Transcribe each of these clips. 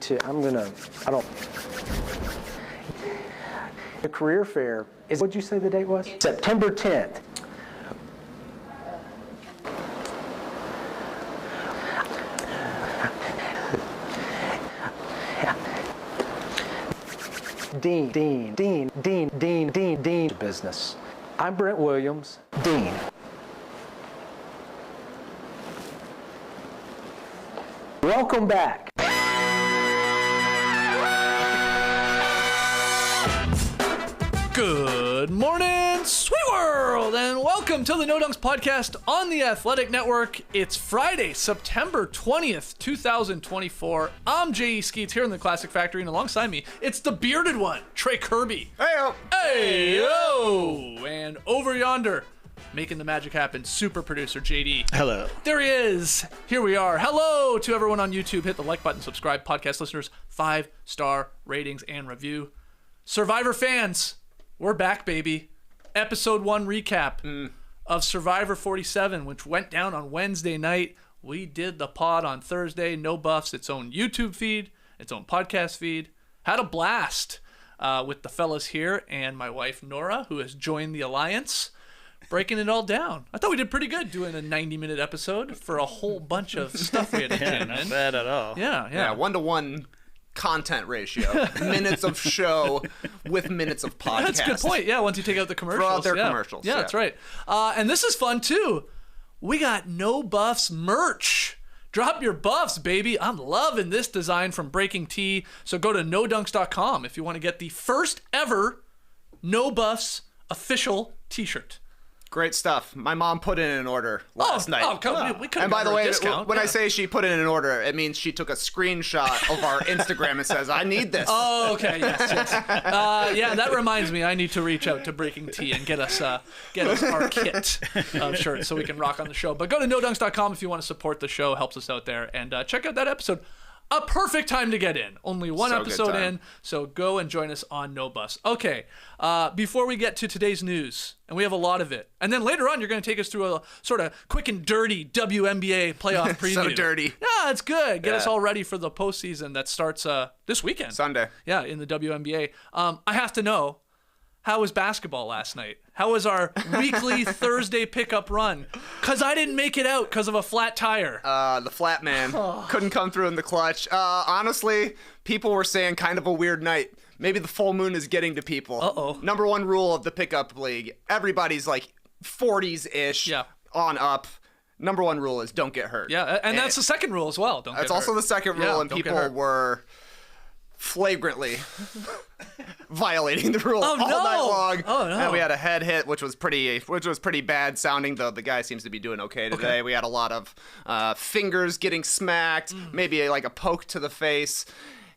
to, the career fair is, what'd you say the date was? September 10th. Dean business. I'm Brent Williams, Dean. Welcome back. Good morning, sweet world, and welcome to the No Dunks podcast on the Athletic Network. It's Friday, September 20th, 2024. I'm J.E. Skeets here in the Classic Factory, and alongside me, it's the bearded one, Trey Kirby. Hey-o! Hey-o! And over yonder, making the magic happen, super producer JD. Hello. There he is. Here we are. Hello to everyone on YouTube. Hit the like button, subscribe, podcast listeners, 5-star ratings and review. Survivor fans, we're back, baby. Episode 1 recap of Survivor 47, which went down on Wednesday night. We did the pod on Thursday. No Buffs, its own YouTube feed, its own podcast feed. Had a blast with the fellas here and my wife, Nora, who has joined the Alliance, breaking it all down. I thought we did pretty good doing a 90-minute episode for a whole bunch of stuff we had to tune in. Not bad at all. Yeah. 1-to-1 content ratio. Minutes of show with minutes of podcast. That's a good point. Yeah, once you take out the commercials. Throw out their commercials. Yeah, that's right. And this is fun, too. We got No Buffs merch. Drop your buffs, baby. I'm loving this design from Breaking Tea. So go to nodunks.com if you want to get the first ever No Buffs official t-shirt. Great stuff. My mom put in an order last night. We couldn't. And by the way, discount. when I say she put in an order, it means she took a screenshot of our Instagram and says, I need this. Oh, okay. Yes. Yeah, that reminds me. I need to reach out to Breaking Tea and get us our kit of shirts so we can rock on the show. But go to nodunks.com if you want to support the show. Helps us out there. And check out that episode. A perfect time to get in. Only one episode in, so go and join us on No Buffs. Okay, before we get to today's news, and we have a lot of it, and then later on you're going to take us through a sort of quick and dirty WNBA playoff preview. So dirty. Yeah, it's good. Get us all ready for the postseason that starts this weekend. Sunday. Yeah, in the WNBA. I have to know, how was basketball last night? How was our weekly Thursday pickup run? Because I didn't make it out because of a flat tire. The flat man couldn't come through in the clutch. Honestly, people were saying kind of a weird night. Maybe the full moon is getting to people. Uh-oh. Number one rule of the pickup league, everybody's like 40s-ish on up. Number one rule is don't get hurt. Yeah, and that's the second rule as well. Don't get hurt. That's also the second rule, and people were flagrantly violating the rule all night long. Oh no! And we had a head hit, which was pretty bad sounding. Though the guy seems to be doing okay today. Okay. We had a lot of fingers getting smacked, maybe like a poke to the face,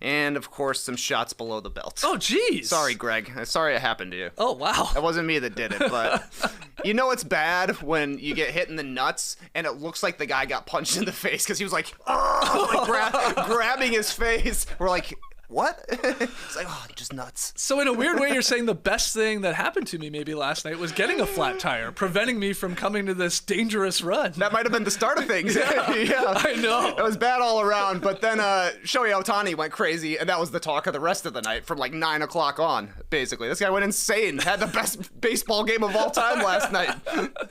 and of course some shots below the belt. Oh geez! Sorry, Greg. Sorry it happened to you. Oh wow! That wasn't me that did it, but you know it's bad when you get hit in the nuts and it looks like the guy got punched in the face because he was like, grabbing his face. We're like, what? It's like, just nuts. So in a weird way, you're saying the best thing that happened to me maybe last night was getting a flat tire, preventing me from coming to this dangerous run. That might have been the start of things. Yeah, I know. It was bad all around, but then Shohei Ohtani went crazy, and that was the talk of the rest of the night from like 9 o'clock on, basically. This guy went insane. Had the best baseball game of all time last night.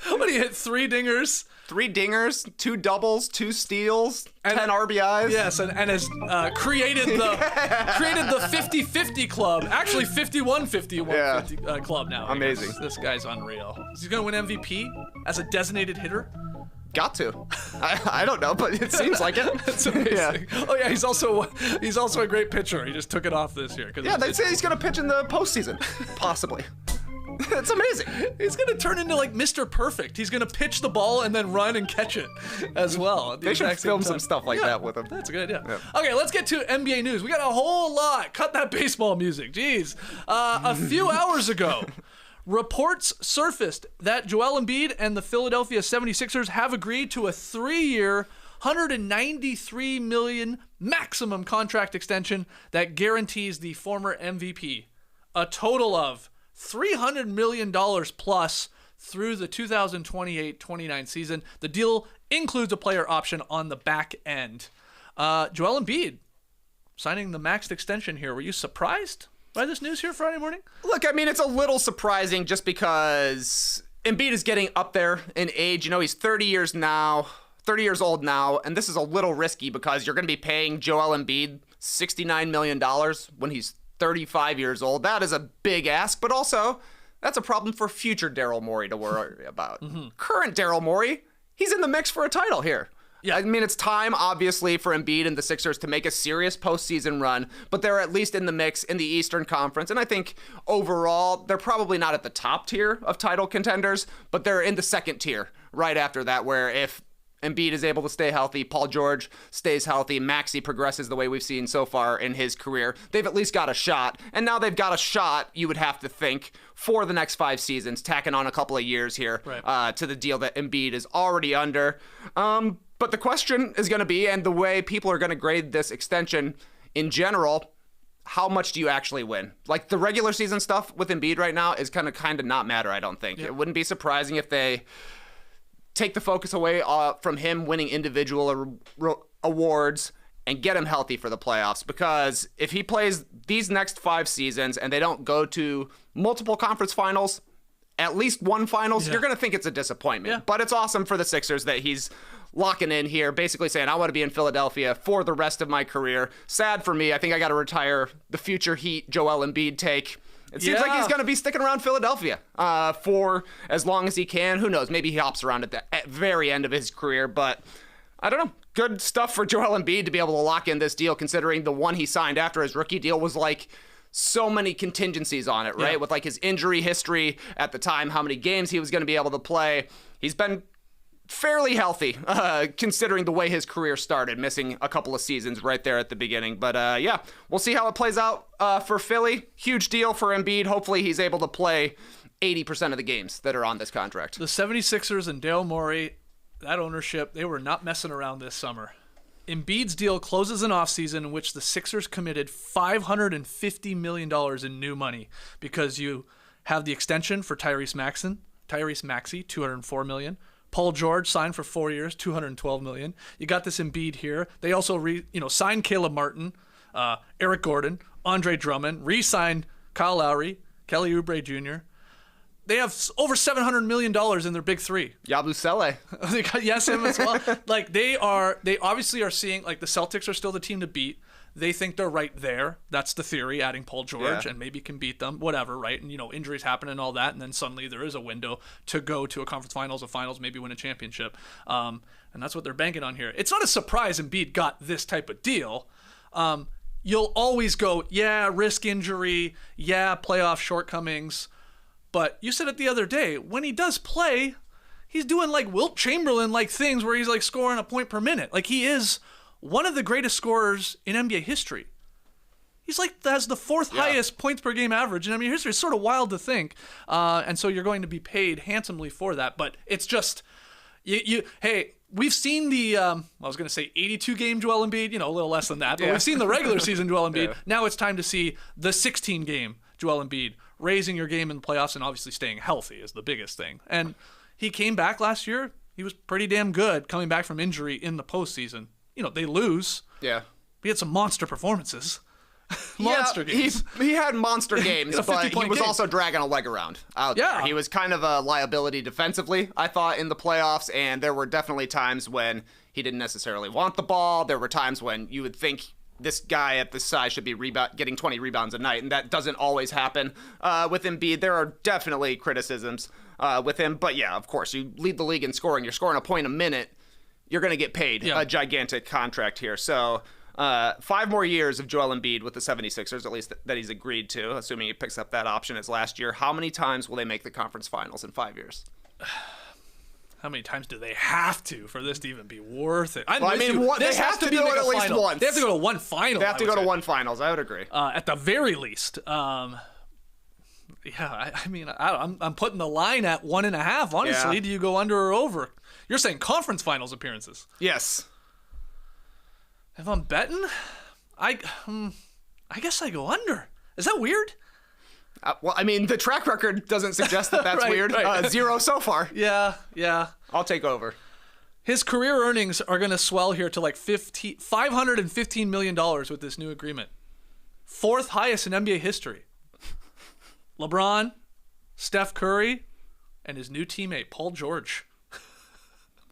What, he hit 3 dingers? 3 dingers, 2 doubles, 2 steals, 10 RBIs. Yes, and has created the 50-50 club. Actually, 51-51 club now. Amazing. This guy's unreal. Is he going to win MVP as a designated hitter? Got to. I don't know, but it seems like it. That's amazing. Yeah. Oh yeah, he's also a great pitcher. He just took it off this year. Yeah, they say he's going to pitch in the postseason, possibly. It's amazing. He's going to turn into like Mr. Perfect. He's going to pitch the ball and then run and catch it as well. They should film some stuff like that with him. That's a good idea. Yeah. Okay, let's get to NBA news. We got a whole lot. Cut that baseball music. Jeez. A few hours ago, reports surfaced that Joel Embiid and the Philadelphia 76ers have agreed to a 3-year, $193 million maximum contract extension that guarantees the former MVP a total of $300 million plus through the 2028-29 season. The deal includes a player option on the back end. Joel Embiid, signing the maxed extension here. Were you surprised by this news here Friday morning? Look, I mean, it's a little surprising just because Embiid is getting up there in age. You know, he's 30 years old now, and this is a little risky because you're going to be paying Joel Embiid $69 million when he's 35 years old. That is a big ask, but also that's a problem for future Daryl Morey to worry about. Current Daryl Morey, he's in the mix for a title here. Yeah, I mean, it's time, obviously, for Embiid and the Sixers to make a serious postseason run, but they're at least in the mix in the Eastern Conference. And I think overall, they're probably not at the top tier of title contenders, but they're in the second tier right after that, where if Embiid is able to stay healthy, Paul George stays healthy, Maxey progresses the way we've seen so far in his career, they've at least got a shot. And now they've got a shot, you would have to think, for the next 5 seasons, tacking on a couple of years here to the deal that Embiid is already under. But the question is going to be, and the way people are going to grade this extension in general, how much do you actually win? Like, the regular season stuff with Embiid right now is kind of not matter, I don't think. It wouldn't be surprising if they take the focus away from him winning individual awards and get him healthy for the playoffs. Because if he plays these next 5 seasons and they don't go to multiple conference finals, at least one finals, you're going to think it's a disappointment. Yeah. But it's awesome for the Sixers that he's locking in here, basically saying, I want to be in Philadelphia for the rest of my career. Sad for me. I think I got to retire the future Heat Joel Embiid take. It seems like he's going to be sticking around Philadelphia for as long as he can. Who knows? Maybe he hops around at the very end of his career. But I don't know. Good stuff for Joel Embiid to be able to lock in this deal, considering the one he signed after his rookie deal was like so many contingencies on it, right? Yeah. With like his injury history at the time, how many games he was going to be able to play. He's been fairly healthy, considering the way his career started, missing a couple of seasons right there at the beginning. But yeah, we'll see how it plays out for Philly. Huge deal for Embiid. Hopefully he's able to play 80% of the games that are on this contract. The 76ers and Daryl Morey, that ownership, they were not messing around this summer. Embiid's deal closes an offseason in which the Sixers committed $550 million in new money because you have the extension for Tyrese Maxey, $204 million. Paul George signed for 4 years, $212 million. You got this Embiid here. They also signed Caleb Martin, Eric Gordon, Andre Drummond, re-signed Kyle Lowry, Kelly Oubre Jr. They have over $700 million in their big three. Yabusele. They got him as well. Like they obviously are seeing, like, the Celtics are still the team to beat. They think they're right there. That's the theory, adding Paul George, and maybe can beat them, whatever, right? And, injuries happen and all that, and then suddenly there is a window to go to a conference finals, maybe win a championship. And that's what they're banking on here. It's not a surprise Embiid got this type of deal. You'll always go, risk injury, playoff shortcomings. But you said it the other day, when he does play, he's doing like Wilt Chamberlain-like things where he's like scoring a point per minute. Like, he is one of the greatest scorers in NBA history. He's like, has the 4th highest points per game average in NBA history. It's sort of wild to think. And so you're going to be paid handsomely for that. But it's just, hey, we've seen the, I was going to say 82-game Joel Embiid, a little less than that. But we've seen the regular season Joel Embiid. Now it's time to see the 16-game Joel Embiid, raising your game in the playoffs and obviously staying healthy is the biggest thing. And he came back last year. He was pretty damn good coming back from injury in the postseason. They lose. Yeah. He had some monster performances. Monster games. He had monster games, but he was also dragging a leg around out there. He was kind of a liability defensively, I thought, in the playoffs, and there were definitely times when he didn't necessarily want the ball. There were times when you would think this guy at this size should be getting 20 rebounds a night, and that doesn't always happen with Embiid. There are definitely criticisms with him, but yeah, of course, you lead the league in scoring. You're scoring a point a minute. You're going to get paid a gigantic contract here. So 5 more years of Joel Embiid with the 76ers, at least that he's agreed to, assuming he picks up that option as last year. How many times will they make the conference finals in 5 years? How many times do they have to for this to even be worth it? They have to do it at least once. They have to go to one final. They have to go to one finals. I would agree. At the very least. I'm putting the line at 1.5. Honestly, do you go under or over? You're saying conference finals appearances? Yes. If I'm betting, I guess I go under. Is that weird? The track record doesn't suggest that that's weird. Right. 0 so far. Yeah. I'll take over. His career earnings are going to swell here to like $515 million with this new agreement. Fourth highest in NBA history. LeBron, Steph Curry, and his new teammate, Paul George.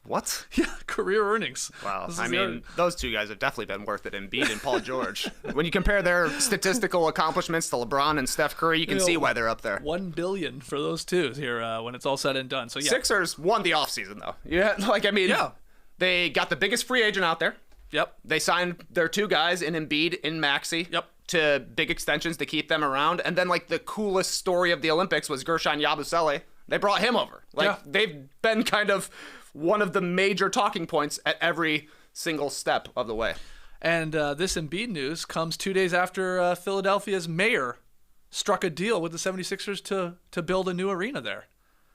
What? Yeah, career earnings. Wow. I mean, those two guys have definitely been worth it, Embiid and Paul George. When you compare their statistical accomplishments to LeBron and Steph Curry, you can see why they're up there. $1 billion for those two here when it's all said and done. So yeah. Sixers won the offseason, though. Yeah, they got the biggest free agent out there. Yep. They signed their two guys in Embiid and Maxey. Yep. To big extensions to keep them around. And then, like, the coolest story of the Olympics was Gershon Yabusele. They brought him over. They've been kind of one of the major talking points at every single step of the way. And this Embiid news comes 2 days after Philadelphia's mayor struck a deal with the 76ers to build a new arena there.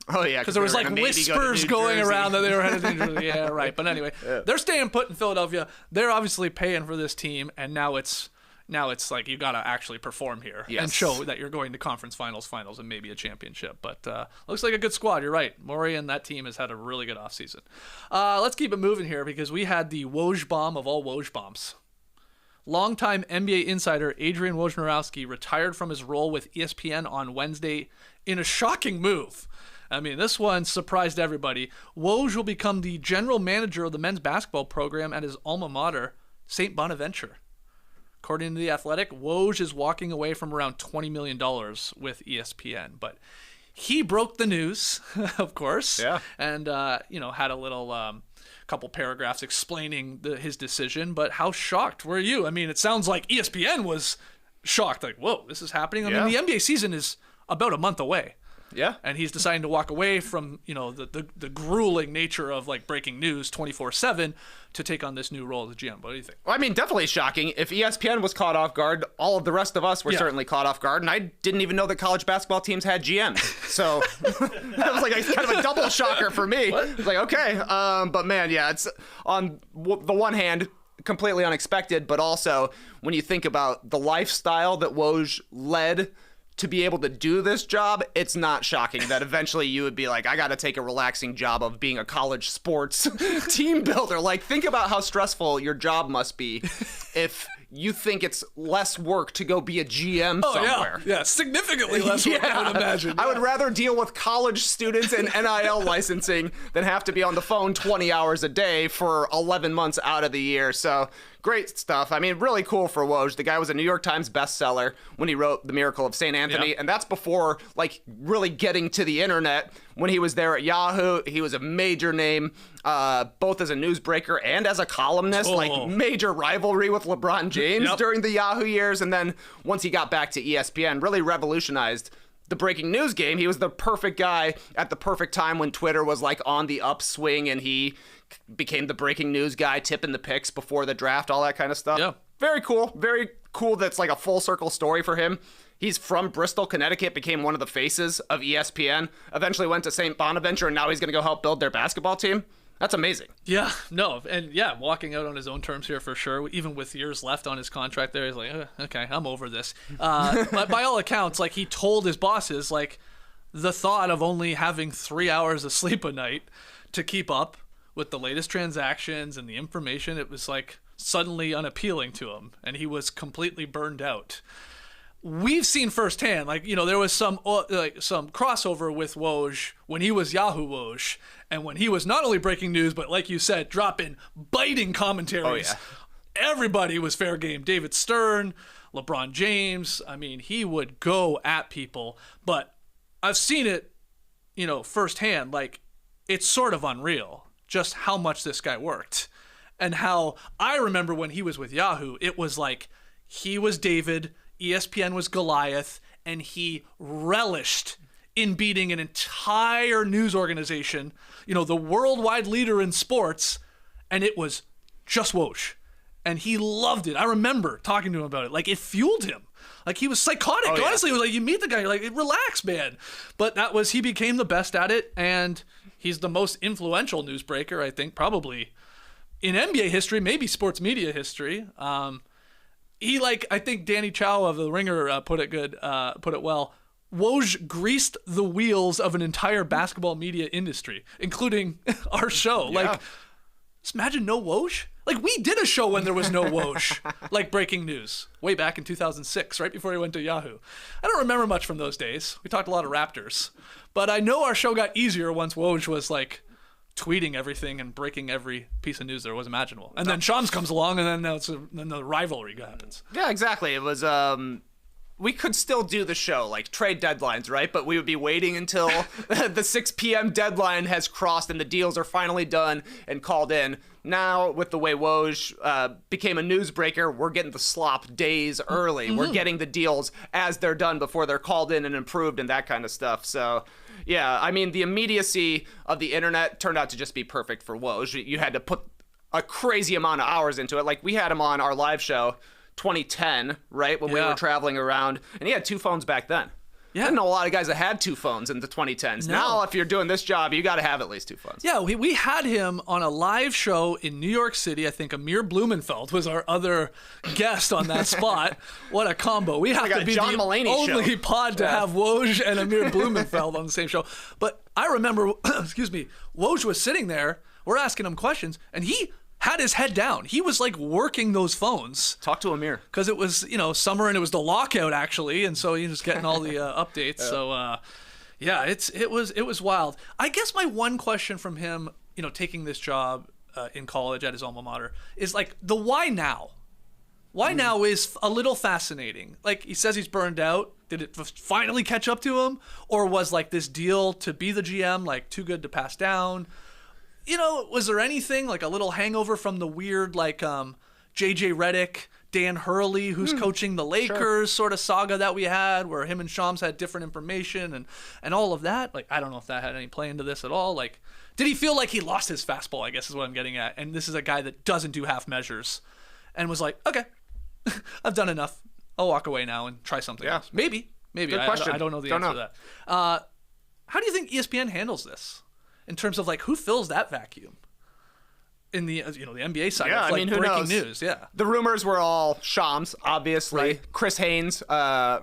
Oh, yeah. Because there was like whispers going around that they were headed to New Jersey. Yeah, right. But anyway, they're staying put in Philadelphia. They're obviously paying for this team, and now it's like you got to actually perform here and show that you're going to conference finals, and maybe a championship. But looks like a good squad. You're right. Morey and that team has had a really good offseason. Let's keep it moving here because we had the Woj bomb of all Woj bombs. Longtime NBA insider Adrian Wojnarowski retired from his role with ESPN on Wednesday in a shocking move. I mean, this one surprised everybody. Woj will become the general manager of the men's basketball program at his alma mater, St. Bonaventure. According to The Athletic, Woj is walking away from around $20 million with ESPN. But he broke the news, of course, and had a little couple paragraphs explaining his decision. But how shocked were you? I mean, it sounds like ESPN was shocked. Like, whoa, this is happening? I mean, the NBA season is about a month away. Yeah. And he's deciding to walk away from, the grueling nature of like breaking news 24/7 to take on this new role as GM. What do you think? Well, I mean, definitely shocking. If ESPN was caught off guard, all of the rest of us were certainly caught off guard. And I didn't even know that college basketball teams had GMs. So that was like kind of a double shocker for me. What? It's like, okay. But man, it's on the one hand, completely unexpected. But also when you think about the lifestyle that Woj led to be able to do this job, it's not shocking that eventually you would be like, I got to take a relaxing job of being a college sports team builder. Like, think about how stressful your job must be if you think it's less work to go be a GM somewhere. Yeah, significantly less work, I would imagine. I would rather deal with college students and NIL licensing than have to be on the phone 20 hours a day for 11 months out of the year. So great stuff. I mean, really cool for Woj. The guy was a New York Times bestseller when he wrote The Miracle of St. Anthony. And that's before like really getting to the internet. When he was there at Yahoo, he was a major name, both as a newsbreaker and as a columnist, like major rivalry with LeBron James during the Yahoo years. And then once he got back to ESPN, really revolutionized the breaking news game. He was the perfect guy at the perfect time when Twitter was like on the upswing, and he became the breaking news guy, tipping the picks before the draft, all that kind of stuff. Yeah. Very cool. Very cool. That's like a full circle story for him. He's from Bristol, Connecticut, became one of the faces of ESPN, eventually went to St. Bonaventure, and now he's going to go help build their basketball team. That's amazing. Yeah, no, and walking out on his own terms here for sure. Even with years left on his contract there, he's like, okay, I'm over this. But by all accounts, like, he told his bosses, like, the thought of only having 3 hours of sleep a night to keep up with the latest transactions and the information, it was like suddenly unappealing to him, and he was completely burned out. We've seen firsthand, like, there was some crossover with Woj when he was Yahoo Woj, and when he was not only breaking news, but like you said, dropping biting commentaries. Everybody was fair game. David Stern, LeBron James. I mean, he would go at people, but I've seen it, firsthand. Like, it's sort of unreal just how much this guy worked, and how I remember when he was with Yahoo, it was like he was David, ESPN was Goliath, and he relished in beating an entire news organization, the worldwide leader in sports, and it was just Woj. And he loved it. I remember talking to him about it. Like, it fueled him. Like, he was psychotic. Honestly, it was like, you meet the guy, you're like, relax, man. But he became the best at it, and he's the most influential newsbreaker, I think, probably in NBA history, maybe sports media history. I think Danny Chow of The Ringer put it well. Woj greased the wheels of an entire basketball media industry, including our show. Yeah. Like, Just imagine no Woj. Like, we did a show when there was no Woj, like breaking news, way back in 2006, right before he went to Yahoo. I don't remember much from those days. We talked a lot of Raptors. But I know our show got easier once Woj was, like, tweeting everything and breaking every piece of news there was imaginable. And then Shams comes along, and then the rivalry happens. Yeah, exactly. It was, we could still do the show, like trade deadlines, right? But we would be waiting until the 6 p.m. deadline has crossed and the deals are finally done and called in. Now, with the way Woj became a newsbreaker, we're getting the slop days early. We're getting the deals as they're done before they're called in and improved and that kind of stuff. So, yeah, I mean, the immediacy of the internet turned out to just be perfect for Woj. You had to put a crazy amount of hours into it. Like, we had him on our live show 2010, right, when we were traveling around, and he had 2 phones back then. Yeah. I didn't know a lot of guys that had 2 phones in the 2010s. No. Now, if you're doing this job, you got to have at least 2 phones. Yeah, we had him on a live show in New York City. I think Amir Blumenfeld was our other guest on that spot. What a combo. We have to be John the Mulaney only show. pod to have Woj and Amir Blumenfeld on the same show. But I remember, excuse me, Woj was sitting there, we're asking him questions, and he had his head down. He was like working those phones. Talk to Amir. Because it was, summer and it was the lockout actually, and so he was getting all the updates. So yeah, it was wild. I guess my one question from him, taking this job in college at his alma mater, is like the why now. Why now is a little fascinating. Like, he says he's burned out. Did it finally catch up to him, or was like this deal to be the GM like too good to pass down? Was there anything like a little hangover from the weird like JJ Redick, Dan Hurley, who's coaching the Lakers sort of saga that we had, where him and Shams had different information and all of that? Like, I don't know if that had any play into this at all. Like, did he feel like he lost his fastball, I guess is what I'm getting at. And this is a guy that doesn't do half measures and was like, okay, I've done enough. I'll walk away now and try something else. Maybe. Good question. I don't know the answer to that. How do you think ESPN handles this? In terms of like who fills that vacuum in the the NBA side of like who breaking knows? news? Yeah, the rumors were all Shams, obviously, right. Chris Haynes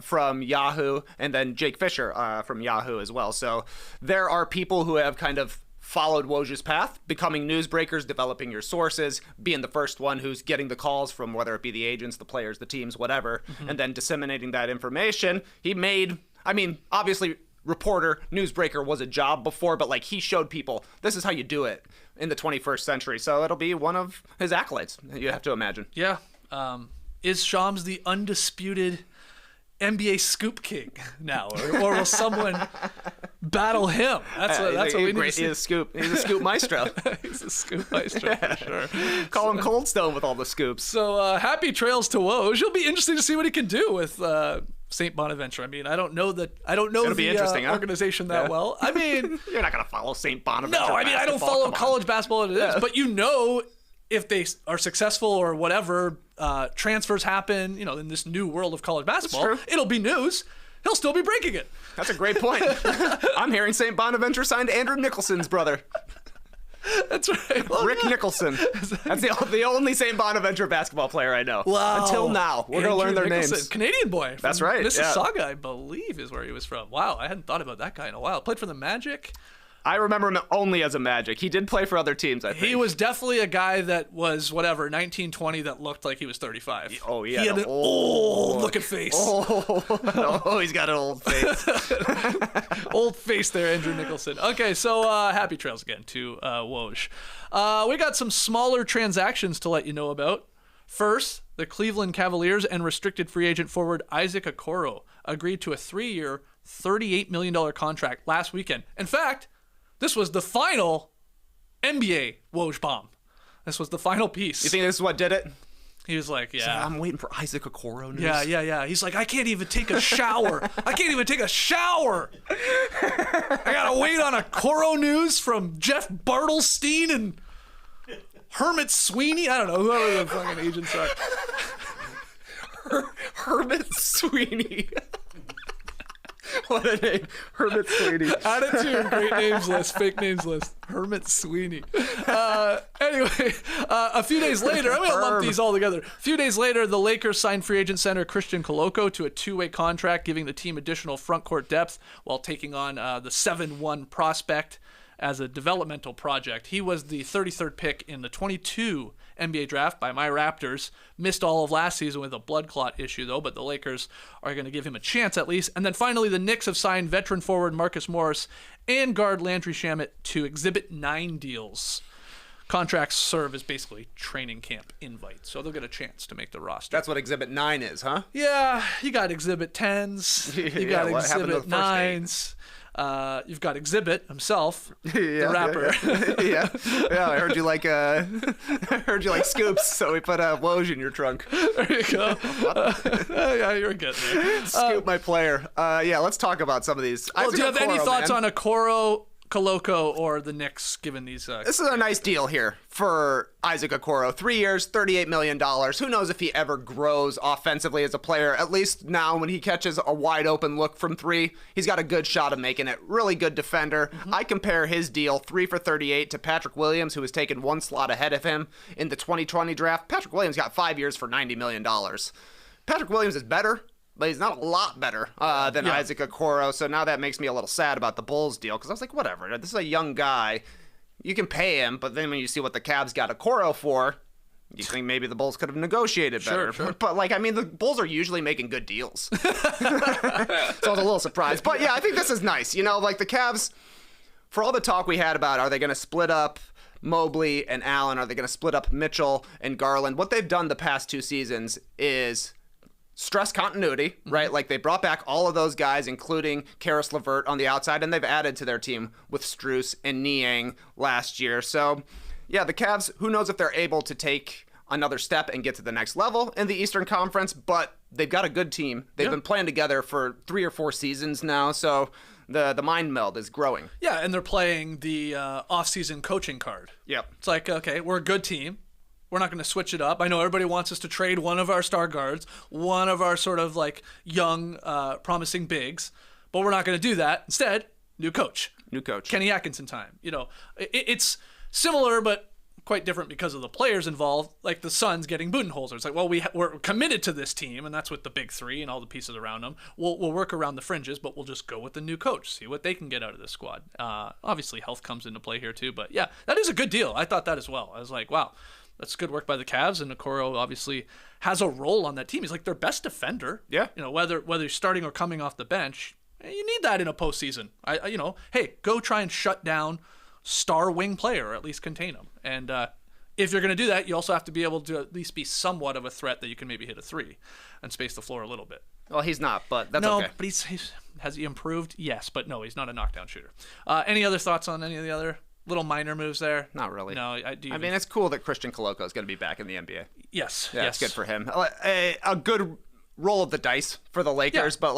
from Yahoo, and then Jake Fisher from Yahoo as well. So there are people who have kind of followed Woj's path, becoming newsbreakers, developing your sources, being the first one who's getting the calls from whether it be the agents, the players, the teams, whatever, and then disseminating that information. He made, obviously, reporter, newsbreaker was a job before, but like he showed people this is how you do it in the 21st century. So it'll be one of his accolades, you have to imagine. Yeah. Is Shams the undisputed NBA scoop king now, or will someone battle him? That's what we need to see. He's a scoop maestro. He's a scoop maestro for sure. Call him Cold Stone with all the scoops. So happy trails to Woj. It'll be interesting to see what he can do with St. Bonaventure. I don't know the organization that well. You're not gonna follow St. Bonaventure. No, I don't follow college basketball as it is, but if they are successful or whatever, transfers happen, in this new world of college basketball, it'll be news. He'll still be breaking it. That's a great point. I'm hearing St. Bonaventure signed Andrew Nicholson's brother. That's right. Well, Rick Nicholson. That's the only St. Bonaventure basketball player I know. Wow. Until now. We're going to learn their names. Canadian boy. That's right. Mississauga, I believe, is where he was from. Wow, I hadn't thought about that guy in a while. Played for the Magic. I remember him only as a Magic. He did play for other teams, I think. He was definitely a guy that was, 1920, that looked like he was 35. Oh, he had an old-looking face. Oh, he's got an old face. Old face there, Andrew Nicholson. Okay, so happy trails again to Woj. We got some smaller transactions to let you know about. First, the Cleveland Cavaliers and restricted free agent forward Isaac Okoro agreed to a 3-year, $38 million contract last weekend. In fact, this was the final NBA Woj bomb. This was the final piece. You think this is what did it? He was like, yeah. So I'm waiting for Isaac Okoro news. Yeah. He's like, I can't even take a shower. I gotta wait on Okoro news from Jeff Bartelstein and Hermit Sweeney. I don't know, whoever the fucking agents are. Hermit Sweeney. What a name. Hermit Sweeney. Add it to your great names list, fake names list. Hermit Sweeney. Anyway, a few days later, I'm going to lump these all together. A few days later, the Lakers signed free agent center Christian Koloko to a 2-way contract, giving the team additional front court depth while taking on the 7-1 prospect as a developmental project. He was the 33rd pick in the 22 NBA draft by my Raptors. Missed all of last season with a blood clot issue, though, but the Lakers are going to give him a chance at least. And then finally, the Knicks have signed veteran forward Marcus Morris and guard Landry Shamet to Exhibit 9 deals. Contracts serve as basically training camp invites, so they'll get a chance to make the roster. That's what Exhibit 9 is, huh? Yeah, you got Exhibit 10s, you got Exhibit 9s. You've got Exhibit himself, the rapper. Yeah. I heard you like scoops, so we put Woj in your trunk. There you go. Yeah, you're good there. Scoop my player. Yeah, let's talk about some of these. Well, do you have any thoughts on on Okoro, Koloko, or the Knicks, given these? This is a nice deal here for Isaac Okoro. 3 years, $38 million. Who knows if he ever grows offensively as a player. At least now when he catches a wide open look from three, he's got a good shot of making it. Really good defender. I compare his deal, 3 for $38, to Patrick Williams, who was taken one slot ahead of him in the 2020 draft. Patrick Williams got 5 years for $90 million. Patrick Williams is better, but he's not a lot better than Isaac Okoro, so now that makes me a little sad about the Bulls deal, because I was like, whatever, this is a young guy. You can pay him, but then when you see what the Cavs got Okoro for, you think maybe the Bulls could have negotiated better. Sure. But, the Bulls are usually making good deals. So I was a little surprised. But, yeah, I think this is nice. The Cavs, for all the talk we had about are they going to split up Mobley and Allen, are they going to split up Mitchell and Garland, what they've done the past 2 seasons is stress continuity, right? Like, they brought back all of those guys, including Karis LeVert on the outside, and they've added to their team with Strus and Niang last year. So, yeah, the Cavs, who knows if they're able to take another step and get to the next level in the Eastern Conference, but they've got a good team. They've been playing together for 3 or 4 seasons now, so the mind meld is growing. Yeah, and they're playing the off-season coaching card. Yep. It's like, okay, we're a good team. We're not going to switch it up. I know everybody wants us to trade one of our star guards, one of our sort of like young, promising bigs, but we're not going to do that. Instead, new coach. Kenny Atkinson time. It's similar, but quite different because of the players involved, like the Suns getting Budenholzer. It's like, well, we're committed to this team, and that's with the big three and all the pieces around them. We'll work around the fringes, but we'll just go with the new coach, see what they can get out of this squad. Obviously, health comes into play here too, but yeah, that is a good deal. I thought that as well. I was like, wow. That's good work by the Cavs, and Okoro obviously has a role on that team. He's like their best defender. Yeah. Whether he's starting or coming off the bench, you need that in a postseason. Hey, go try and shut down star wing player, or at least contain him. And if you're going to do that, you also have to be able to at least be somewhat of a threat that you can maybe hit a three and space the floor a little bit. Well, he's not, but that's okay. No, but has he improved? Yes, but no, he's not a knockdown shooter. Any other thoughts on any of the other little minor moves there? Not really. No, I mean, it's cool that Christian Koloko is going to be back in the NBA. Yes. Yeah, it's good for him. A good roll of the dice for the Lakers, but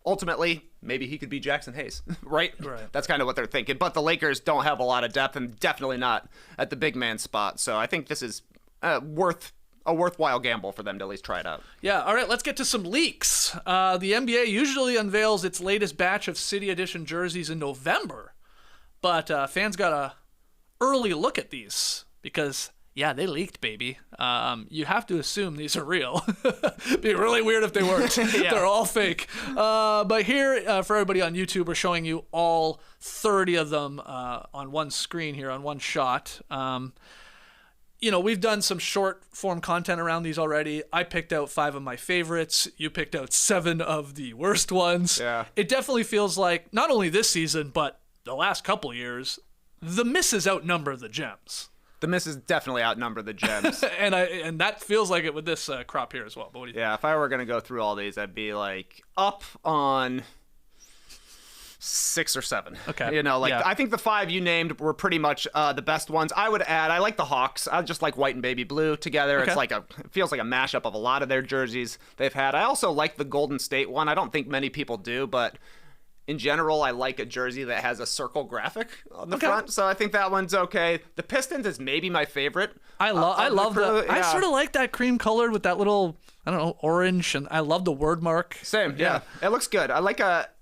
ultimately, maybe he could be Jackson Hayes, right? That's kind of what they're thinking. But the Lakers don't have a lot of depth, and definitely not at the big man spot. So I think this is a worthwhile gamble for them to at least try it out. Yeah, all right, let's get to some leaks. The NBA usually unveils its latest batch of City Edition jerseys in November. But fans got a early look at these because, yeah, they leaked, baby. You have to assume these are real. It'd be really weird if they weren't. Yeah. They're all fake. But here, for everybody on YouTube, we're showing you all 30 of them on one screen here, on one shot. We've done some short-form content around these already. I picked out 5 of my favorites. You picked out 7 of the worst ones. Yeah. It definitely feels like, not only this season, but the last couple years, the misses outnumber the gems. The misses definitely outnumber the gems. and that feels like it with this crop here as well. But what do you think? Yeah, if I were going to go through all these, I'd be up on 6 or 7. Okay. Yeah. I think the 5 you named were pretty much the best ones. I would add, I like the Hawks. I just like white and baby blue together. Okay. It feels like a mashup of a lot of their jerseys they've had. I also like the Golden State one. I don't think many people do, but in general, I like a jersey that has a circle graphic on the front, so I think that one's okay. The Pistons is maybe my favorite. I love that. Yeah. I sort of like that cream colored with that little, orange, and I love the word mark. Same, yeah. It looks good. I like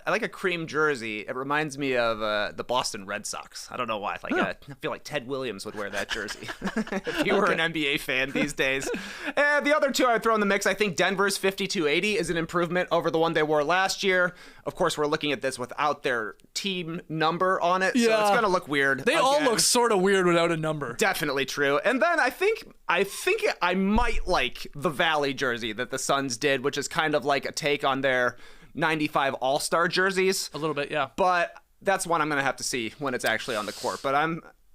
a cream jersey. It reminds me of the Boston Red Sox. I don't know why. I feel like Ted Williams would wear that jersey if you were an NBA fan these days. And the other two I would throw in the mix. I think Denver's 5280 is an improvement over the one they wore last year. Of course, we're looking at this without their team number on it, so it's gonna look weird. They all look sort of weird without a number. Definitely true. And then I think I might like the Valley jersey that the Suns did, which is kind of like a take on their 95 All-Star jerseys. A little bit, yeah. But that's one I'm going to have to see when it's actually on the court. But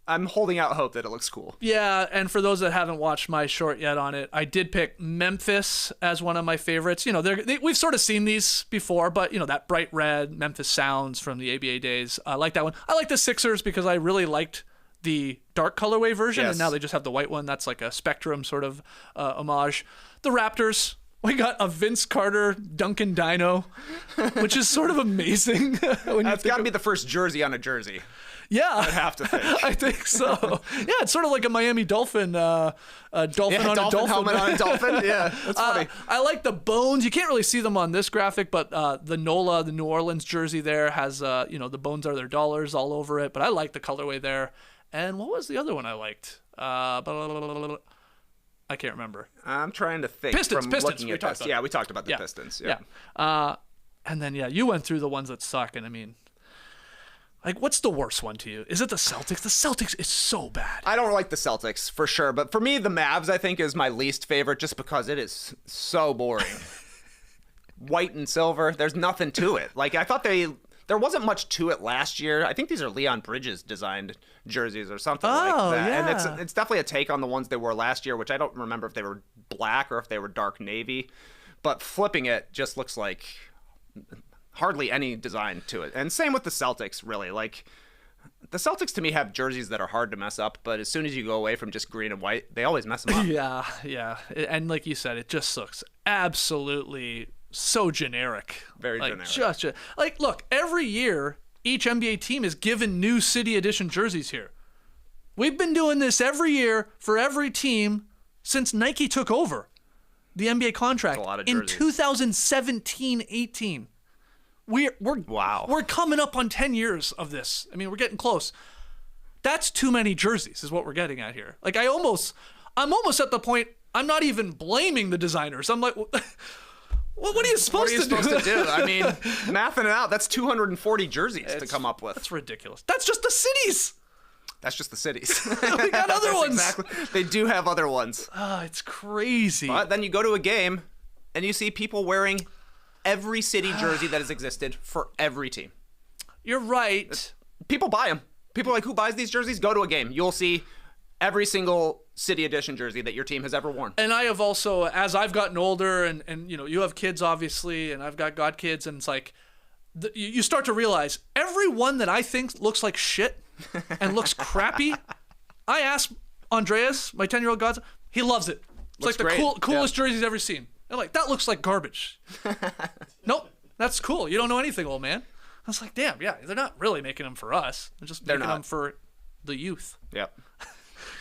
I'm holding out hope that it looks cool. Yeah, and for those that haven't watched my short yet on it, I did pick Memphis as one of my favorites. You know, we've sort of seen these before, but, you know, that bright red Memphis Sounds from the ABA days. I like that one. I like the Sixers because I really liked the dark colorway version, and now they just have the white one. That's like a Spectrum sort of homage. The Raptors, we got a Vince Carter Duncan Dino, which is sort of amazing. That's got to be the first jersey on a jersey. Yeah, I have to think. I think so. Yeah, it's sort of like a Miami Dolphin, dolphin on a dolphin helmet on a dolphin. Yeah, that's funny. I like the bones. You can't really see them on this graphic, but the NOLA, the New Orleans jersey there has, the bones are their dollars all over it. But I like the colorway there. And what was the other one I liked? I can't remember. I'm trying to think. Pistons. Looking at this. Yeah, we talked about the Pistons. Yeah. And then, you went through the ones that suck. And I mean, like, what's the worst one to you? Is it the Celtics? The Celtics is so bad. I don't like the Celtics, for sure. But for me, the Mavs, I think, is my least favorite just because it is so boring. White and silver. There's nothing to it. Like, I thought there wasn't much to it last year. I think these are Leon Bridges designed jerseys or something like that. Yeah. And it's definitely a take on the ones they wore last year, which I don't remember if they were black or if they were dark navy. But flipping it just looks like hardly any design to it. And same with the Celtics, really. Like, the Celtics to me have jerseys that are hard to mess up, but as soon as you go away from just green and white, they always mess them up. Yeah. And like you said, it just looks absolutely so generic. Very generic. Look, every year each NBA team is given new City Edition jerseys here. We've been doing this every year for every team since Nike took over the NBA contract in 2017-18. We're coming up on 10 years of this. I mean, we're getting close. That's too many jerseys is what we're getting at here. Like, I'm almost at the point I'm not even blaming the designers. I'm like, well, what are you supposed to do? I mean, mathing it out, that's 240 jerseys to come up with. That's ridiculous. That's just the cities. That's just the cities. We got other ones. Exactly. They do have other ones. It's crazy. But then you go to a game and you see people wearing every city jersey that has existed for every team. You're right. People buy them. People are like, who buys these jerseys? Go to a game. You'll see every single City Edition jersey that your team has ever worn. And I have also, as I've gotten older, and you have kids, obviously, and I've got godkids, and it's like, you start to realize every one that I think looks like shit and looks crappy, I ask Andreas, my 10-year-old godson, he loves it. It's looks like the great. coolest jersey he's ever seen. I'm like, that looks like garbage. Nope, that's cool. You don't know anything, old man. I was like, damn, yeah, they're not really making them for us. They're just making them for the youth. Yep.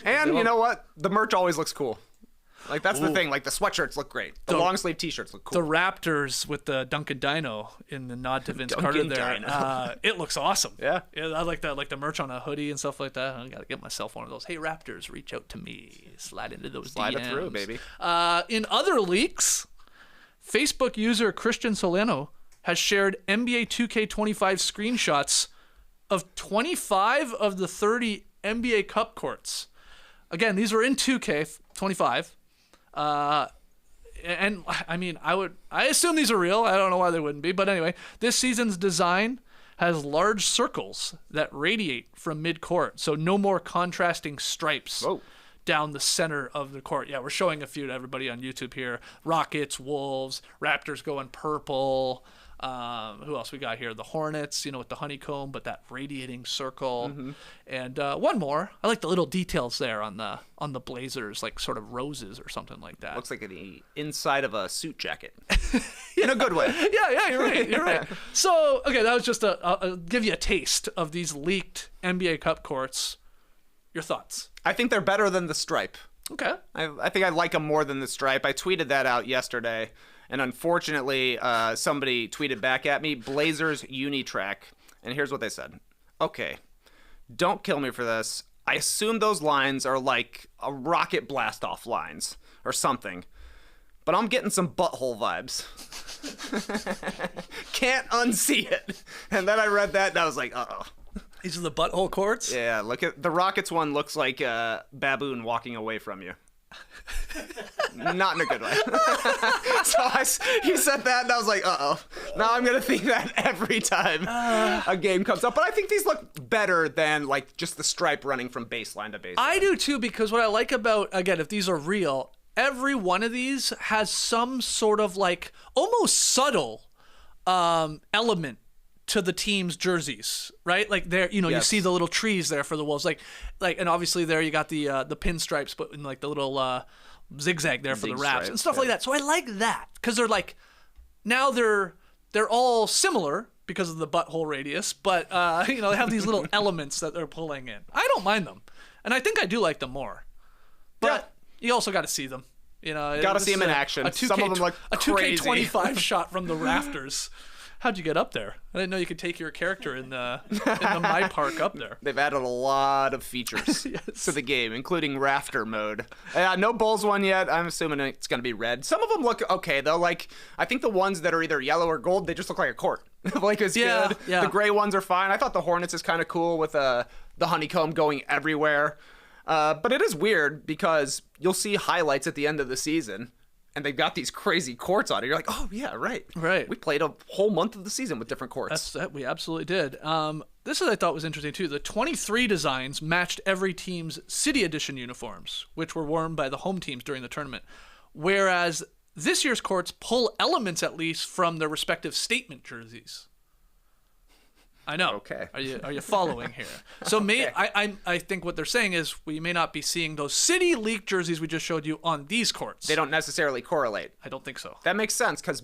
And you know what? The merch always looks cool. Like, that's the thing. Like, the sweatshirts look great. The long sleeve t-shirts look cool. The Raptors with the Duncan Dino in the nod to Vince Carter there. It looks awesome. Yeah. I like that, like the merch on a hoodie and stuff like that. I got to get myself one of those. Hey, Raptors, reach out to me. Slide into those DMs. Slide it through, baby. In other leaks, Facebook user Christian Solano has shared NBA 2K25 screenshots of 25 of the 30 NBA Cup courts. Again, these are in 2K25. And I mean, I assume these are real. I don't know why they wouldn't be. But anyway, this season's design has large circles that radiate from mid-court. So no more contrasting stripes down the center of the court. Yeah, we're showing a few to everybody on YouTube here. Rockets, Wolves, Raptors going purple. Who else we got here? The Hornets, with the honeycomb, but that radiating circle. Mm-hmm. And one more. I like the little details there on the Blazers, like sort of roses or something like that. Looks like the inside of a suit jacket. In a good way. Yeah, you're right. You're right. So, okay, that was just I'll give you a taste of these leaked NBA Cup courts. Your thoughts? I think they're better than the stripe. Okay. I think I like them more than the stripe. I tweeted that out yesterday. And unfortunately, somebody tweeted back at me, Blazers Unitrack. And here's what they said. Okay, don't kill me for this. I assume those lines are like a rocket blast off lines or something. But I'm getting some butthole vibes. Can't unsee it. And then I read that and I was like, uh-oh. These are the butthole courts? Yeah, look at the Rockets one looks like a baboon walking away from you. Not in a good way. He said that and I was like, uh-oh. Now I'm going to think that every time a game comes up. But I think these look better than like just the stripe running from baseline to baseline. I do too, because what I like about, again, if these are real, every one of these has some sort of like almost subtle element to the team's jerseys, right? Like there, you Yes. see the little trees there for the Wolves, like, and obviously there you got the pinstripes, but in like the little zigzag there for the Raps and stuff like that. So I like that because they're like, now they're all similar because of the butthole radius, but they have these little elements that they're pulling in. I don't mind them, and I think I do like them more. But you also got to see them. Got to see them in action. Some of them look crazy. A 2K25 shot from the rafters. How'd you get up there? I didn't know you could take your character in the My Park up there. They've added a lot of features to the game, including rafter mode. No Bulls one yet. I'm assuming it's going to be red. Some of them look okay, though. Like, I think the ones that are either yellow or gold, they just look like a court. Like, it's good. Yeah. The gray ones are fine. I thought the Hornets is kind of cool with the honeycomb going everywhere. But it is weird because you'll see highlights at the end of the season, and they've got these crazy courts on it. You're like, oh, yeah, right. Right. We played a whole month of the season with different courts. We absolutely did. This I thought was interesting, too. The 23 designs matched every team's City Edition uniforms, which were worn by the home teams during the tournament, whereas this year's courts pull elements, at least, from their respective statement jerseys. I know. Okay. Are you following here? So I think what they're saying is we may not be seeing those City League jerseys we just showed you on these courts. They don't necessarily correlate. I don't think so. That makes sense because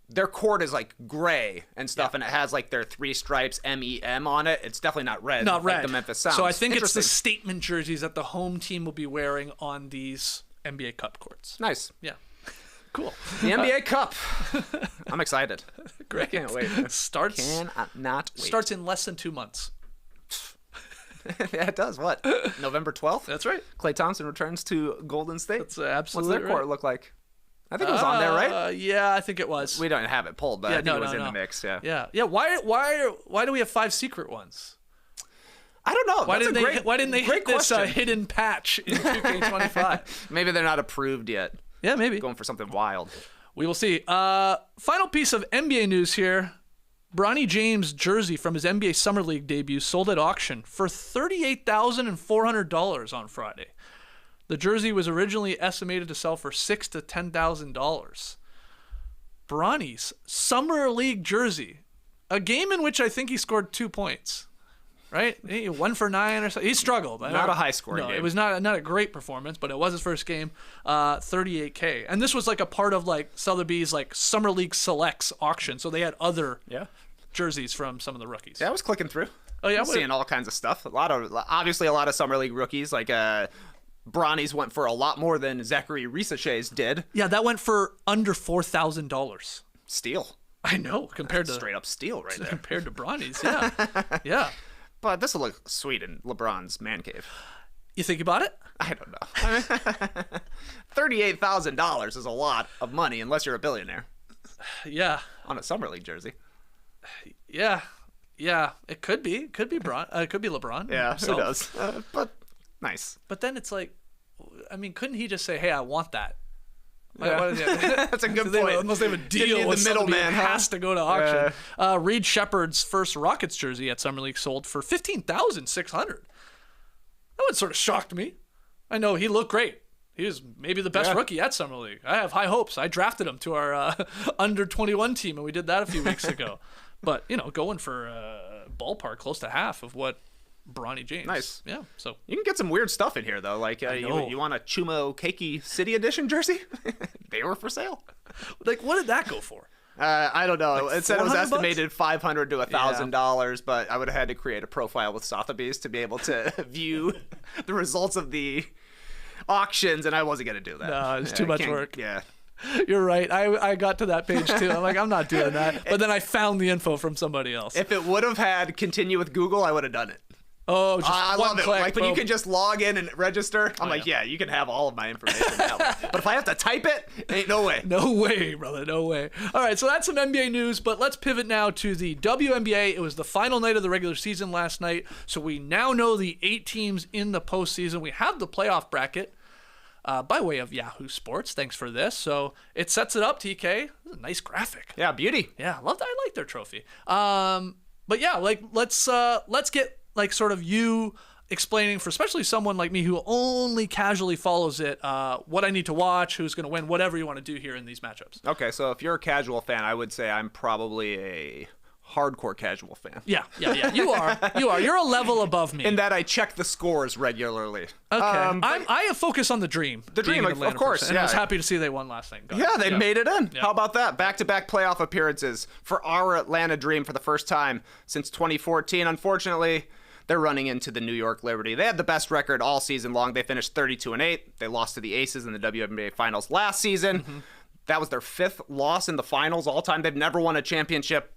their court is like gray and stuff, and it has like their 3 stripes MEM on it. It's definitely not red. Not red. Like the Memphis Sounds. So I think it's the statement jerseys that the home team will be wearing on these NBA Cup courts. Nice. Yeah. Cool. The NBA Cup. I'm excited. Great. Can't wait. Cannot wait. Starts in less than 2 months. Yeah, it does. What? November 12th? That's right. Klay Thompson returns to Golden State. That's absolutely What's their court look like? I think it was on there, right? Yeah, I think it was. We don't have it pulled, but I think it was in the mix. Yeah. Yeah. Why do we have 5 secret ones? I don't know. Why didn't they hit this question. hidden patch in 2K25? Maybe they're not approved yet. Yeah, maybe. Going for something wild. We will see. Final piece of NBA news here. Bronny James jersey from his NBA Summer League debut sold at auction for $38,400 on Friday. The jersey was originally estimated to sell for $6,000 to $10,000. Bronny's Summer League jersey, a game in which I think he scored 2 points. Right? 1 for 9 or something. He struggled. Not a high-scoring game. It was not a great performance, but it was his first game. $38K. And this was like a part of like Sotheby's like Summer League Selects auction. So they had other jerseys from some of the rookies. Yeah, I was clicking through. Oh yeah, I'm seeing all kinds of stuff. Obviously a lot of Summer League rookies. Like Bronny's went for a lot more than Zachary Risachay's did. Yeah, that went for under $4,000. Steal. I know, compared to straight up steal right there. Compared to Bronny's, yeah, yeah. But this will look sweet in LeBron's man cave. You think about it? I don't know. $38,000 is a lot of money unless you're a billionaire. Yeah. On a Summer League jersey. Yeah. It could be. It could be LeBron. Yeah, who knows? But nice. But then it's like, I mean, couldn't he just say, "Hey, I want that"? Yeah. That's a good point. Unless they have a deal with the middleman, has to go to auction. Reed Shepard's first Rockets jersey at Summer League sold for $15,600. That one sort of shocked me. I know he looked great. He was maybe the best rookie at Summer League. I have high hopes. I drafted him to our under 21 team, and we did that a few weeks ago. But going for ballpark close to half of what Bronny James. Nice. Yeah. So you can get some weird stuff in here though. Like you want a Chumo Keiki City Edition jersey? They were for sale. Like, what did that go for? I don't know. Like it said it was $400? estimated $500 to $1,000, but I would have had to create a profile with Sotheby's to be able to view the results of the auctions, and I wasn't gonna do that. No, it's too much work. Yeah. You're right. I got to that page too. I'm like, I'm not doing that. But then I found the info from somebody else. If it would have had continue with Google, I would have done it. Oh, just I one love it. click. Like when you can just log in and register. I'm like, yeah. yeah, you can have all of my information that way. But if I have to type it, ain't no way. No way, brother. No way. All right, so that's some NBA news, but let's pivot now to the WNBA. It was the final night of the regular season last night, so we now know the 8 teams in the postseason. We have the playoff bracket by way of Yahoo Sports. Thanks for this. So it sets it up, TK. This is a nice graphic. Yeah, beauty. Yeah, I like their trophy. But yeah, like let's get like sort of you explaining for especially someone like me who only casually follows it, what I need to watch, who's going to win, whatever you want to do here in these matchups. Okay, so if you're a casual fan, I would say I'm probably a hardcore casual fan. Yeah. You are. You're a level above me. In that I check the scores regularly. Okay. I focus on the Dream. The Dream, of course. And I was happy to see they won last night. Yeah, they made it in. Yeah. How about that? Back-to-back playoff appearances for our Atlanta Dream for the first time since 2014. Unfortunately, they're running into the New York Liberty. They had the best record all season long. They finished 32-8. They lost to the Aces in the WNBA Finals last season. Mm-hmm. That was their 5th loss in the finals all time. They've never won a championship.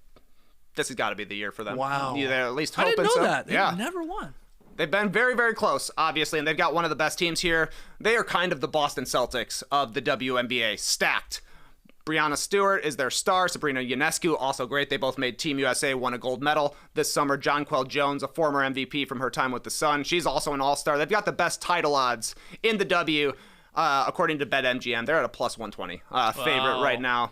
This has got to be the year for them. Wow. They're at least hoping I didn't know so. that. They've never won. They've been very, very close, obviously, and they've got one of the best teams here. They are kind of the Boston Celtics of the WNBA, stacked. Breanna Stewart is their star. Sabrina Ionescu, also great. They both made Team USA, won a gold medal this summer. Jonquel Jones, a former MVP from her time with the Sun. She's also an all-star. They've got the best title odds in the W, according to BetMGM. They're at a plus 120 favorite right now.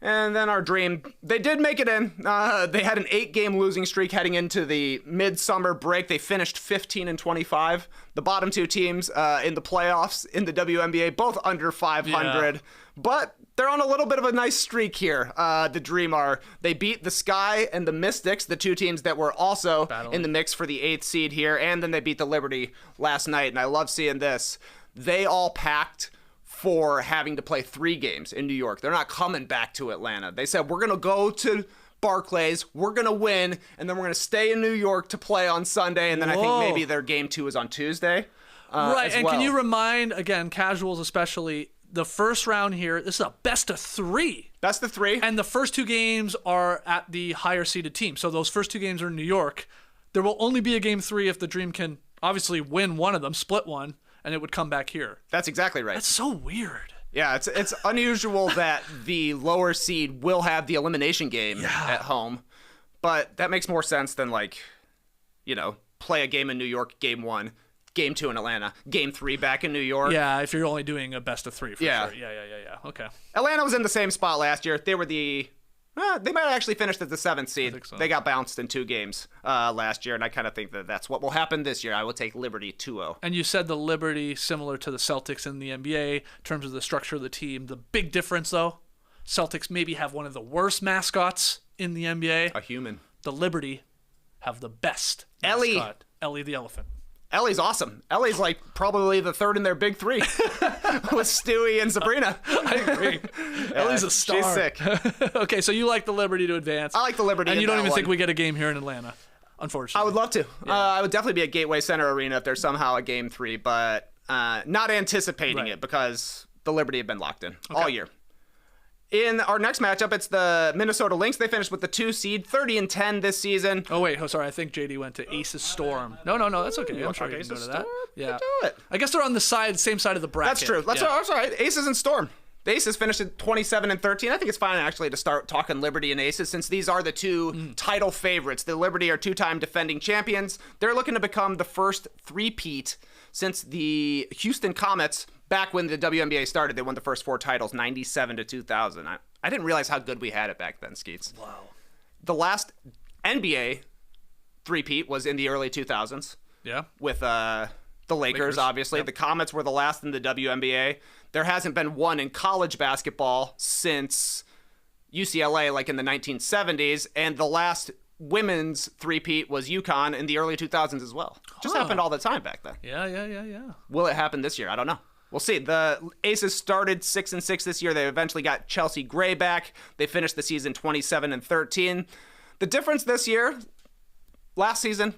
And then our Dream, they did make it in. They had an 8-game losing streak heading into the midsummer break. They finished 15-25. The bottom 2 teams in the playoffs in the WNBA, both under 500. Yeah. But they're on a little bit of a nice streak here. The Dream are. They beat the Sky and the Mystics, the 2 teams that were also in the mix for the 8th seed here. And then they beat the Liberty last night. And I love seeing this. They all packed for having to play 3 games in New York. They're not coming back to Atlanta. They said, we're going to go to Barclays, we're going to win, and then we're going to stay in New York to play on Sunday, and then I think maybe their game 2 is on Tuesday. Right, and well. Can you remind, again, casuals especially, the first round here, this is a best of 3. Best of 3. And the first 2 games are at the higher seeded team. So those first 2 games are in New York. There will only be a game 3 if the Dream can obviously win one of them, split one, and it would come back here. That's exactly right. That's so weird. Yeah, it's unusual that the lower seed will have the elimination game at home, but that makes more sense than play a game in New York, game 1, game 2 in Atlanta, game 3 back in New York. Yeah, if you're only doing a best of 3 for sure. Yeah. Okay. Atlanta was in the same spot last year. They were they might have actually finished as the 7th seed. I think so. They got bounced in 2 games last year, and I kind of think that that's what will happen this year. I will take Liberty 2-0. And you said the Liberty, similar to the Celtics in the NBA, in terms of the structure of the team. The big difference, though, Celtics maybe have one of the worst mascots in the NBA. A human. The Liberty have the best Ellie. mascot. Ellie the elephant. Ellie's awesome. Ellie's like probably the 3rd in their big 3 with Stewie and Sabrina. I agree. Ellie's a star. She's sick. Okay, so you like the Liberty to advance. I like the Liberty. And you in don't that even one. think we get a game here in Atlanta, unfortunately. I would love to. Yeah. I would definitely be at Gateway Center Arena if there's somehow a game 3, but not anticipating it because the Liberty have been locked in all year. In our next matchup, it's the Minnesota Lynx. They finished with the 2 seed, 30-10 this season. Oh, wait. Oh, sorry. I think JD went to Aces Storm. No. That's okay. I'm sure you can go to that. Yeah. Do it. I guess they're on the same side of the bracket. That's true. That's all right. Aces and Storm. The Aces finished at 27-13. I think it's fine, actually, to start talking Liberty and Aces since these are the 2 title favorites. The Liberty are 2-time defending champions. They're looking to become the first 3-peat since the Houston Comets. Back when the WNBA started, they won the first 4 titles, 97-2000. I didn't realize how good we had it back then, Skeets. Wow. The last NBA 3-peat was in the early 2000s. Yeah. With the Lakers, obviously. Yep. The Comets were the last in the WNBA. There hasn't been one in college basketball since UCLA, like in the 1970s. And the last women's 3-peat was UConn in the early 2000s as well. Just happened all the time back then. Yeah. Will it happen this year? I don't know. We'll see. The Aces started 6-6 this year. They eventually got Chelsea Gray back. They finished the season 27-13. The difference this year, last season,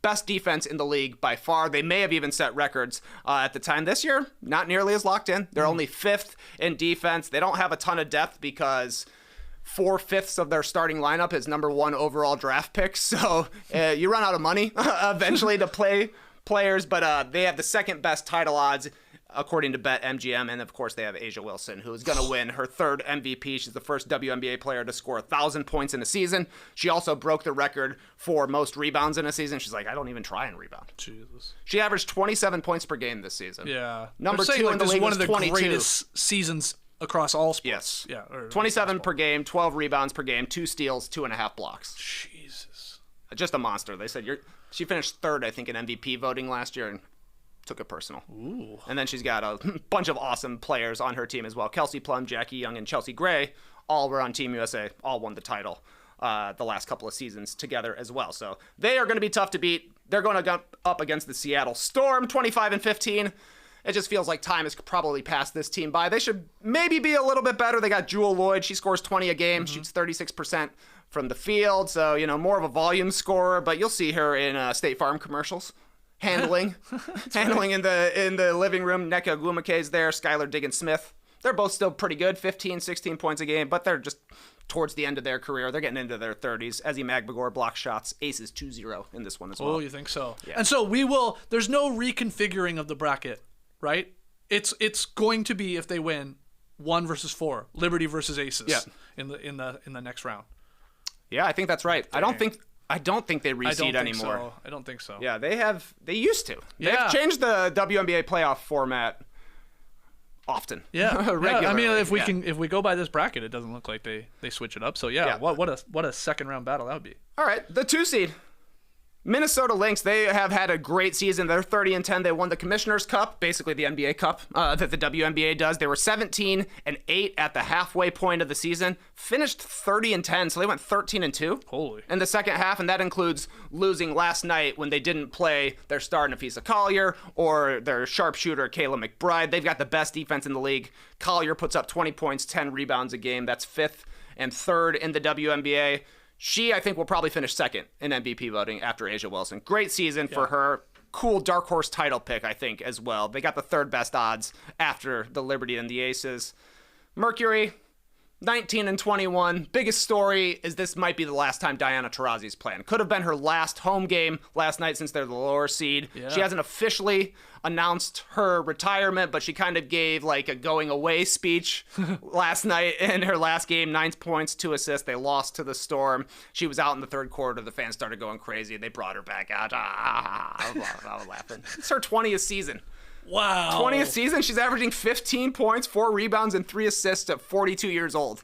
best defense in the league by far. They may have even set records at the time. This year, not nearly as locked in. They're only 5th in defense. They don't have a ton of depth because 4/5 of their starting lineup is number 1 overall draft picks. So you run out of money eventually to play players, but they have the 2nd best title odds according to BetMGM, and of course they have A'ja Wilson, who is going to win her 3rd MVP. She's the first WNBA player to score 1,000 points in a season. She also broke the record for most rebounds in a season. She's like, I don't even try and rebound. Jesus. She averaged 27 points per game this season. Yeah. Number They're 2 saying, in the league one was of the 22. greatest seasons across all sports. Yes. Yeah. 27 per game, 12 rebounds per game, 2 steals, 2.5 blocks. Jesus. Just a monster. They said she finished 3rd, I think, in MVP voting last year, and took it personal. Ooh. And then she's got a bunch of awesome players on her team as well. Kelsey Plum, Jackie Young, and Chelsea Gray all were on Team USA, all won the title the last couple of seasons together as well. So they are going to be tough to beat. They're going to go up against the Seattle Storm, 25-15. It just feels like time has probably passed this team by. They should maybe be a little bit better. They got Jewel Lloyd. She scores 20 a game, shoots 36% from the field. So, more of a volume scorer, but you'll see her in State Farm commercials. Handling in the living room. Nneka Ogwumike's there. Skylar Diggins-Smith. They're both still pretty good, 15, 16 points a game, but they're just towards the end of their career. They're getting into their 30s. Ezzy Magbagor block shots. Aces 2-0 in this one as well. Oh, you think so? Yeah. And so there's no reconfiguring of the bracket, right? It's going to be, if they win, 1 versus 4, Liberty versus Aces. Yeah. in the next round. Yeah, I think that's right. I don't think they reseed anymore. So. I don't think so. Yeah, they used to. Yeah. They've changed the WNBA playoff format often. Yeah. Regularly. I mean, if we go by this bracket, it doesn't look like they switch it up. So yeah. What a second round battle that would be. All right, the 2 seed. Minnesota Lynx, they have had a great season. They're 30-10. They won the Commissioner's Cup, basically the NBA Cup that the WNBA does. They were 17-8 at the halfway point of the season. Finished 30-10, so they went 13-2. Holy. In the second half, and that includes losing last night when they didn't play their star Nafisa Collier or their sharpshooter Kayla McBride. They've got the best defense in the league. Collier puts up 20 points, 10 rebounds a game. That's 5th and 3rd in the WNBA. She, I think, will probably finish 2nd in MVP voting after A'ja Wilson. Great season for her. Cool dark horse title pick, I think, as well. They got the 3rd best odds after the Liberty and the Aces. Mercury, 19-21. Biggest story is this might be the last time Diana Taurasi's playing. Could have been her last home game last night since they're the lower seed. Yeah. She hasn't officially announced her retirement, but she kind of gave like a going away speech last night in her last game. 9 points, 2 assists. They lost to the Storm. She was out in the 3rd quarter. The fans started going crazy. They brought her back out. I was laughing. It's her 20th season. Wow. 20th season, she's averaging 15 points, 4 rebounds, and 3 assists at 42 years old.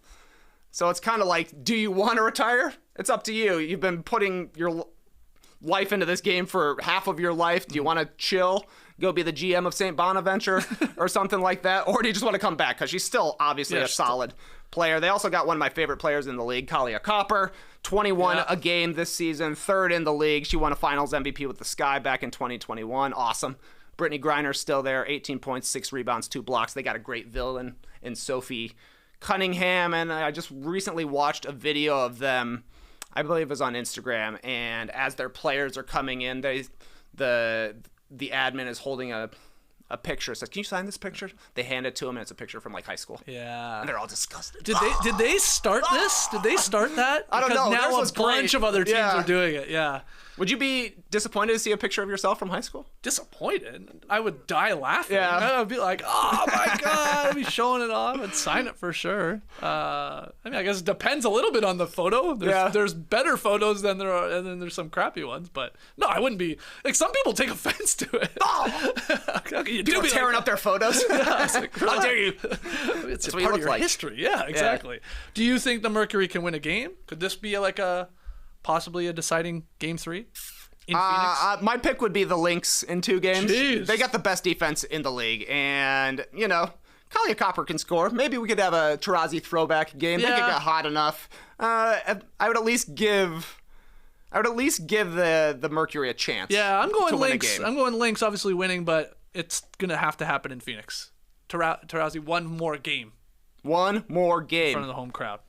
So it's kind of like, do you want to retire? It's up to you. You've been putting your life into this game for half of your life. Do you want to chill, go be the GM of St. Bonaventure or something like that? Or do you just want to come back? Because she's still obviously a solid player. They also got one of my favorite players in the league, Kalia Copper. 21 a game this season, 3rd in the league. She won a finals MVP with the Sky back in 2021. Awesome. Brittany Griner's still there, 18 points, 6 rebounds, 2 blocks. They got a great villain in Sophie Cunningham, and I just recently watched a video of them, I believe it was on Instagram, and as their players are coming in, the admin is holding a picture. Says, "Can you sign this picture?" They hand it to him, and it's a picture from like high school. Yeah. And they're all disgusted. Did they start this? Did they start that? I don't know. Because Theirs now was a bunch great. of other teams Yeah. are doing it. Yeah. Would you be disappointed to see a picture of yourself from high school? Disappointed. I would die laughing. Yeah. I would be like, oh my God, I'd be showing it off and sign it for sure. I mean, I guess it depends a little bit on the photo. There's better photos than there are, and then there's some crappy ones. But no, I wouldn't be. Like, some people take offense to it. Oh! You People be tearing like, up their photos. how dare you? It's That's a what you part of look your like. history. Yeah, exactly. Do you think the Mercury can win a game? Could this be like possibly a deciding game 3? In Phoenix? My pick would be the Lynx in 2 games. Jeez. They got the best defense in the league, and Kalia Copper can score. Maybe we could have a Taurasi throwback game. They could Yeah. get hot enough. I would at least give the Mercury a chance. Yeah, I'm going to win a Lynx. game. I'm going Lynx, obviously winning, but it's gonna have to happen in Phoenix. Taurasi, one more game One more in game. front of the home crowd.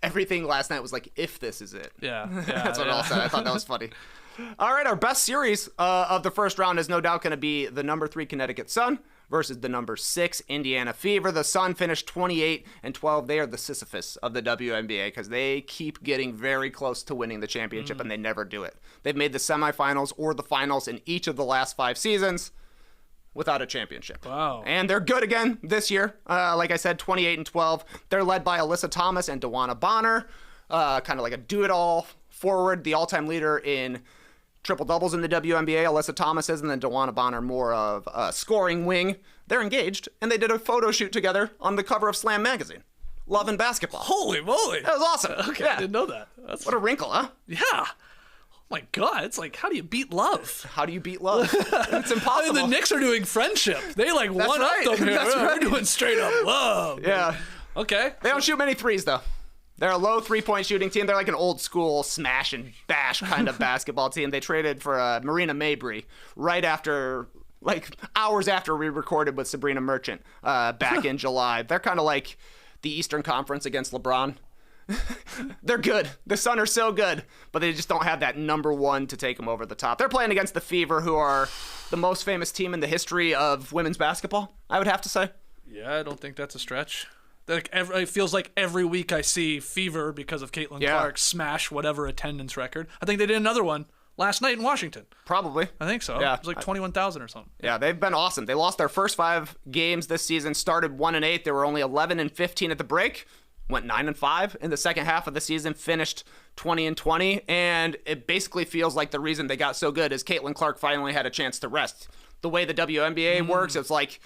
Everything last night was like, if this is it. Yeah, That's what it all said. I thought that was funny. All right, our best series of the first round is no doubt going to be the number 3 Connecticut Sun versus the number 6 Indiana Fever. The Sun finished 28-12. They are the Sisyphus of the WNBA because they keep getting very close to winning the championship and they never do it. They've made the semifinals or the finals in each of the last 5 seasons without a championship. Wow. And they're good again this year. Like I said, 28-12. They're led by Alyssa Thomas and DeWanna Bonner, kind of like a do-it-all forward, the all-time leader in triple doubles in the WNBA. Alyssa Thomas is, and then DeWanna Bonner more of a scoring wing. They're engaged, and they did a photo shoot together on the cover of Slam magazine. Love and basketball. Holy moly. That was awesome. Okay, Yeah. I didn't know that. What a wrinkle, huh? Yeah. Oh my God, it's like, how do you beat love? How do you beat love? It's impossible. I mean, the Knicks are doing friendship. They like one right. up them here. That's We're right. doing straight up love. Yeah. Okay. They don't shoot many threes, though. They're a low three-point shooting team. They're like an old-school smash and bash kind of basketball team. They traded for Marina Mabrey right after, like, hours after we recorded with Sabrina Merchant back in July. They're kind of like the Eastern Conference against LeBron. They're good. The Sun are so good, but they just don't have that number 1 to take them over the top. They're playing against the Fever, who are the most famous team in the history of women's basketball, I would have to say. Yeah, I don't think that's a stretch. Like it feels like every week I see Fever because of Caitlin Clark smash whatever attendance record. I think they did another one last night in Washington. Probably. I think so. Yeah. It was like 21,000 or something. Yeah, they've been awesome. They lost their first 5 games this season, started 1-8. They were only 11-15 at the break, went 9-5 in the second half of the season, finished 20-20, and it basically feels like the reason they got so good is Caitlin Clark finally had a chance to rest. The way the WNBA works, it's like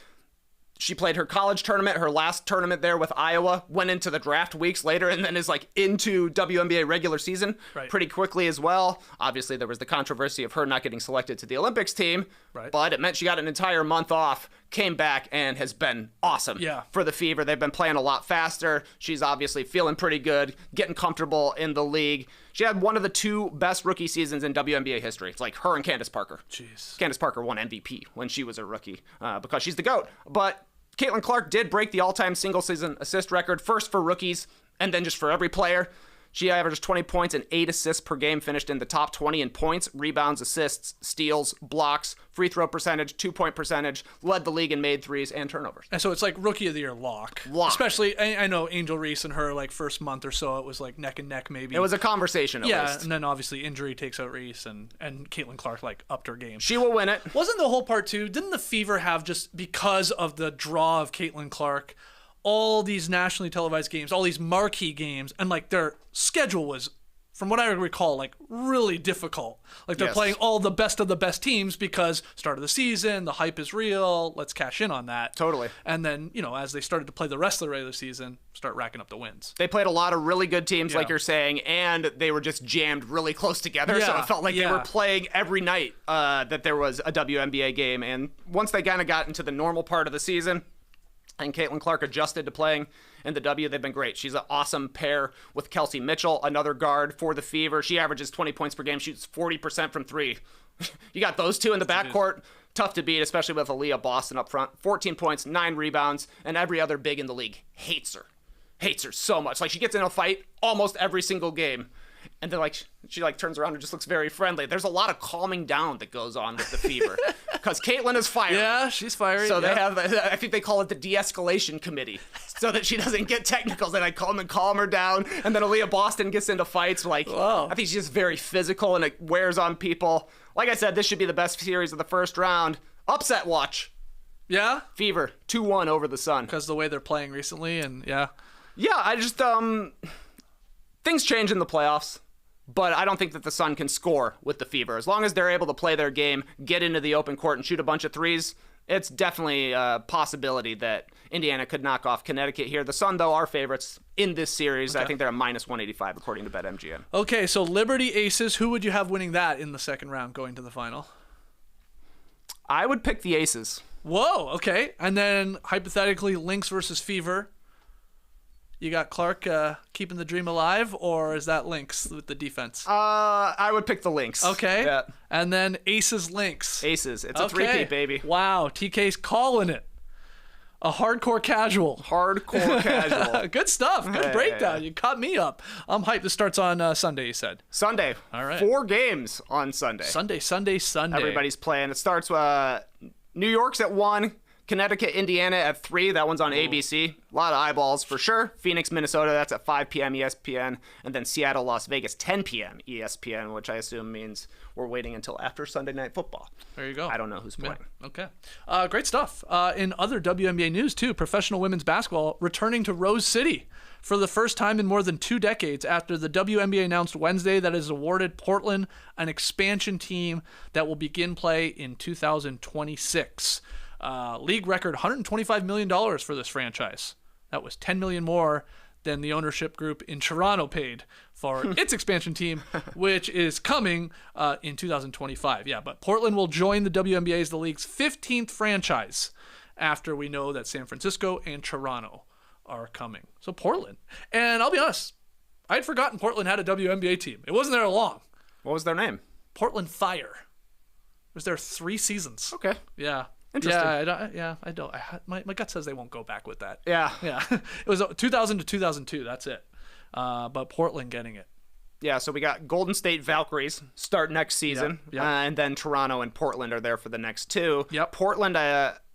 she played her college tournament, her last tournament there with Iowa, went into the draft weeks later, and then is like into WNBA regular season pretty quickly as well. Obviously, there was the controversy of her not getting selected to the Olympics team, but it meant she got an entire month off, came back, and has been awesome for the Fever. They've been playing a lot faster. She's obviously feeling pretty good, getting comfortable in the league. She had one of the 2 best rookie seasons in WNBA history. It's like her and Candace Parker. Jeez. Candace Parker won MVP when she was a rookie because she's the GOAT. But Caitlin Clark did break the all-time single-season assist record, first for rookies and then just for every player. She averaged 20 points and 8 assists per game, finished in the top 20 in points, rebounds, assists, steals, blocks, free throw percentage, 2-point percentage, led the league in made threes and turnovers. And so it's like rookie of the year lock. Especially, I know Angel Reese and her like first month or so, it was like neck and neck maybe. It was a conversation at least. And then obviously injury takes out Reese and Caitlin Clark like upped her game. She will win it. Wasn't the whole part too, didn't the Fever have just because of the draw of Caitlin Clark, all these nationally televised games, all these marquee games, and like their schedule was, from what I recall, like really difficult. Like they're playing all the best of the best teams because start of the season, the hype is real, let's cash in on that. Totally. And then, you know, as they started to play the rest of the regular season, start racking up the wins. They played a lot of really good teams, like you're saying, and they were just jammed really close together, so it felt like they were playing every night that there was a WNBA game. And once they kind of got into the normal part of the season, and Caitlin Clark adjusted to playing in the W, they've been great. She's an awesome pair with Kelsey Mitchell, another guard for the Fever. She averages 20 points per game, shoots 40% from 3. You got those two in the backcourt. Tough to beat, especially with Aaliyah Boston up front. 14 points, 9 rebounds, and every other big in the league hates her. Hates her so much. Like, she gets in a fight almost every single game. And then, like, she turns around and just looks very friendly. There's a lot of calming down that goes on with the Fever because Caitlin is fiery. Yeah, she's fiery. So they have, I think they call it the de-escalation committee, so that she doesn't get technicals. They calm her down. And then Aaliyah Boston gets into fights. I think she's just very physical and it wears on people. Like I said, this should be the best series of the first round. Upset watch. Yeah? Fever 2-1 over the Sun. Because the way they're playing recently, and Yeah, I just things change in the playoffs. But I don't think that the Sun can score with the Fever. As long as they're able to play their game, get into the open court, and shoot a bunch of threes, it's definitely a possibility that Indiana could knock off Connecticut here. The Sun, though, are favorites in this series. I think they're a minus 185 according to BetMGM. Okay, so Liberty Aces, who would you have winning that in the second round going to the final? I would pick the Aces. Whoa, okay. And then, hypothetically, Lynx versus Fever. You got Clark keeping the dream alive, or is that Lynx with the defense? I would pick the Lynx. Okay. Yeah. And then Aces Lynx. Aces. It's a three-peat, baby. Wow, TK's calling it. A hardcore casual. Hardcore casual. Good stuff. Good breakdown. You caught me up. I'm hyped. This starts on Sunday, you said. Sunday. All right. 4 games on Sunday. Sunday. Everybody's playing. It starts New York's at 1. Connecticut, Indiana at 3. That one's on ABC. A lot of eyeballs for sure. Phoenix, Minnesota, that's at 5 p.m. ESPN. And then Seattle, Las Vegas, 10 p.m. ESPN, which I assume means we're waiting until after Sunday Night Football. There you go. I don't know who's playing. Yeah. Okay. Great stuff. In other WNBA news, too, professional women's basketball returning to Rose City for the first time in more than 2 decades after the WNBA announced Wednesday that it has awarded Portland an expansion team that will begin play in 2026. League record $125 million for this franchise. That was $10 million more than the ownership group in Toronto paid for its expansion team, which is coming in 2025. Yeah, but Portland will join the WNBA as the league's 15th franchise after we know that San Francisco and Toronto are coming. So Portland. And I'll be honest, I had forgotten Portland had a WNBA team. It wasn't there long. What was their name? Portland Fire. It was there 3 seasons. Okay. Yeah. Interesting. I don't. My gut says they won't go back with that. Yeah. It was 2000 to 2002. That's it. But Portland getting it. Yeah, so we got Golden State Valkyries start next season, Yep. And then Toronto and Portland are there for the next 2. Yep. Portland,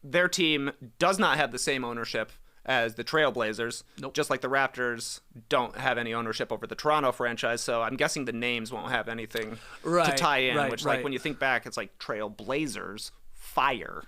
their team does not have the same ownership as the Trailblazers. Nope. Just like the Raptors don't have any ownership over the Toronto franchise, so I'm guessing the names won't have anything to tie in. Right, which, right. like, when you think back, it's like Trailblazers, Fire.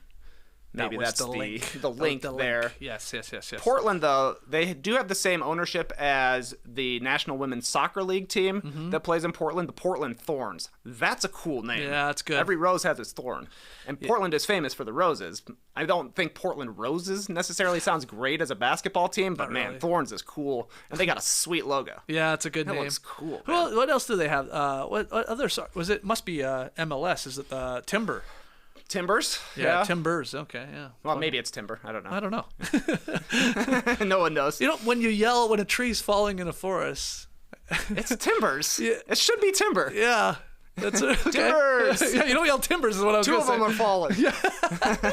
Maybe was that's the link. the link there. Yes. Portland, though, they do have the same ownership as the National Women's Soccer League team that plays in Portland, the Portland Thorns. That's a cool name. Yeah, that's good. Every rose has its thorn. And Portland is famous for the roses. I don't think Portland Roses necessarily sounds great as a basketball team, but man, really. Thorns is cool. And they got a sweet logo. Yeah, it's a good That name. looks cool. Well, what else do they have? What other was it? Must be MLS. Is it Timber? Timbers? Yeah, Timbers. Okay, yeah. Well, maybe it's timber. I don't know. No one knows. You know, when you yell when a tree's falling in a forest. It's timbers. Yeah. It should be timber. Yeah. That's okay. Timbers. Yeah, you don't yell timbers is what I was 2 going of to say. them are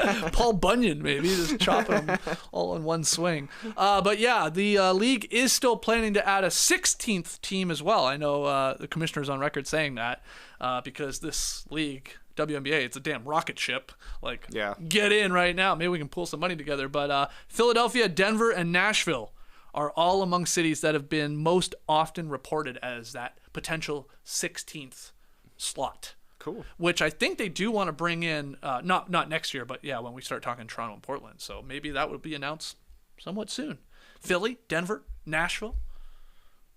falling. Paul Bunyan, maybe, just chopping them all in one swing. But yeah, the league is still planning to add a 16th team as well. I know the commissioner's on record saying that because this league, WNBA, it's a damn rocket ship. Like, get in right now. Maybe we can pull some money together. But Philadelphia, Denver, and Nashville are all among cities that have been most often reported as that potential 16th slot. Cool. Which I think they do want to bring in, not next year, but yeah, when we start talking Toronto and Portland. So maybe that would be announced somewhat soon. Philly, Denver, Nashville.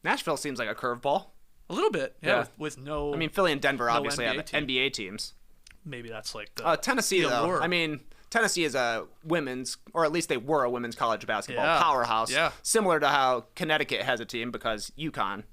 Nashville seems like a curveball. A little bit, yeah. With no. I mean, Philly and Denver obviously NBA have team. NBA teams. Maybe that's like the Tennessee, the though. allure. I mean, Tennessee is a women's, or at least they were a women's college basketball powerhouse. Yeah. Similar to how Connecticut has a team because UConn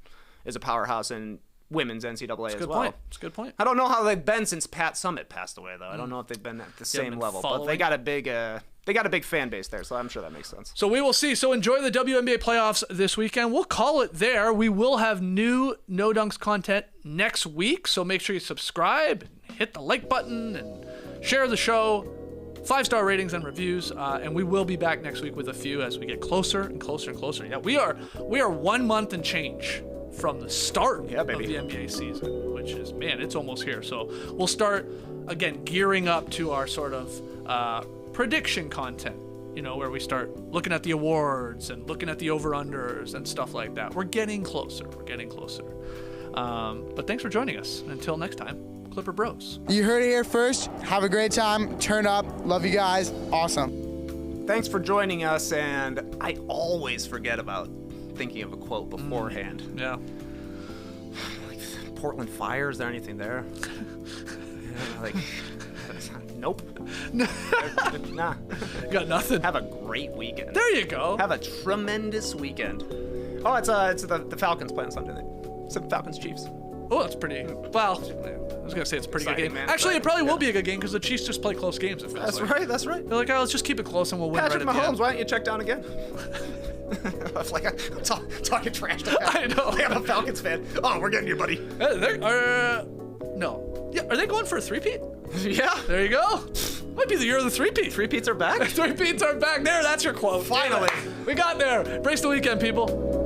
is a powerhouse in women's NCAA as well. It's a good point. I don't know how they've been since Pat Summitt passed away, though. I don't know if they've been at the same been level, but following? they got a big fan base there, so I'm sure that makes sense. So we will see. So enjoy the WNBA playoffs this weekend. We'll call it there. We will have new No Dunks content next week. So make sure you subscribe, and hit the like button, and share the show. 5-star ratings and reviews. And we will be back next week with a few as we get closer and closer and closer. Yeah, we are 1 month and change from the start of the NBA season, which is, man, it's almost here. So we'll start, again, gearing up to our sort of prediction content, you know, where we start looking at the awards and looking at the over-unders and stuff like that. We're getting closer. But thanks for joining us. Until next time, Clipper Bros. You heard it here first. Have a great time. Turn up. Love you guys. Awesome. Thanks for joining us, and I always forget about thinking of a quote beforehand. Yeah. Like Portland Fire, is there anything there? Nope. Nah. Got nothing. Have a great weekend. There you go. Have a tremendous weekend. Oh, it's the Falcons playing Sunday night. It's the Falcons Chiefs. Oh, that's pretty. Well, I was gonna say it's a pretty good Exciting, game. man. Actually, it Exciting. probably will Yeah. be a good game because the Chiefs just play close games. It feels like. That's right. They're like, oh, let's just keep it close and we'll win Patrick right at the Mahomes, end. why don't you check down again? I'm like, I'm talking trash to Pat. I know. I'm a Falcons fan. Oh, we're getting you, buddy. No. Yeah, are they going for a three-peat? Yeah. There you go. Might be the year of the three-peat. Three-peats are back? Three-peats are back. There, that's your quote. Finally. We got there. Brace the weekend, people.